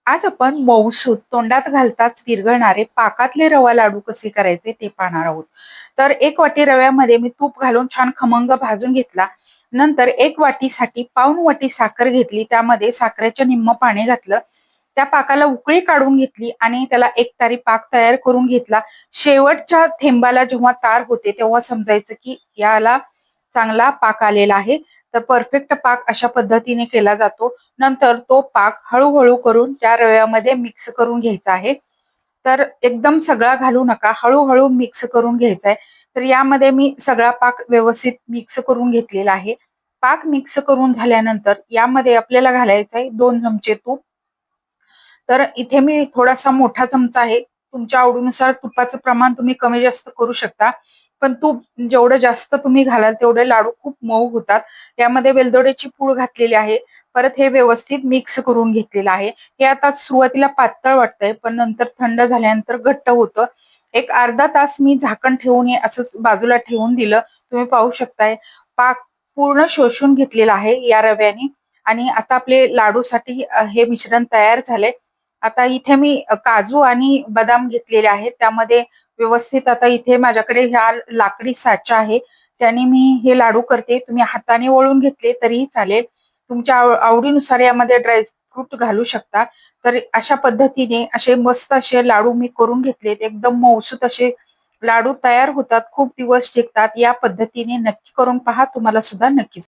आज आपण मऊसूत तोंडात घालताच विरघळणारे पाकातले रवा लाडू कसे करायचे ते पाहणार आहोत. तर 1 वाटी रव्यामध्ये मी तूप घालून छान खमंग भाजून घेतला. नंतर 1 वाटीसाठी पाऊण वाटी साखर घेतली. त्यामध्ये साखरेचं निम्म पाणी घातलं. त्या पाकाला उकळी काढून घेतली आणि त्याला एकतारी पाक तयार करून घेतला. शेवटच्या थेंबाला जेव्हा तार होते तेव्हा समजायचं की याला चांगला पाक आलेला आहे. तर परफेक्ट पाक अशा पद्धतीने केला जातो. नंतर तो पाक हळू-हळू करून त्या रव्यामध्ये मिक्स करून घ्यायचा आहे. तर एकदम सगळा घालू नका, हळू-हळू मिक्स करून घ्यायचा आहे. तर यामध्ये मी सगळा पाक व्यवस्थित मिक्स करून घेतलेला आहे. पाक मिक्स करून झाल्यानंतर यामध्ये आपल्याला घालायचं आहे 2 चमचे तूप. तर इथे मी थोडासा मोठा चमचा आहे. तुमच्या आवडीनुसार तुपाचं प्रमाण तुम्ही कमी जास्त करू शकता. पण तूप जेवढं जास्त तुम्ही घालाल तेवढे लाडू खूप मऊ होतात. यामध्ये वेलदोड्याची पूड घातलेली आहे. परत हे व्यवस्थित मिक्स करून घेतलेलं आहे. हे आता सुरुवातीला पातळ वाटतंय, पण नंतर थंड झाल्यानंतर घट्ट होतं. एक अर्धा तास मी झाकण ठेवून हे असंच बाजूला ठेवून दिलं. तुम्ही पाहू शकताय पाक पूर्ण शोषून घेतलेला आहे या रव्याने आणि आता आपले लाडूसाठी हे मिश्रण तयार झालंय. आता इथे मी काजू आणि बदाम घेतलेले आहेत. त्यामध्ये व्यवस्थित आता इथे माझ्याकडे ह्या लाकडी साचा आहे. त्याने मी हे लाडू करते. तुम्ही हाताने वळून घेतले तरीही चालेल. तुमच्या आवडीनुसार यामध्ये ड्रायफ्रूट घालू शकता. तर अशा पद्धतीने असे मस्त असे लाडू मी करून घेतलेत. एकदम मऊसूत असे लाडू तयार होतात. खूप दिवस टिकतात. या पद्धतीने नक्की करून पहा. तुम्हाला सुद्धा नक्कीच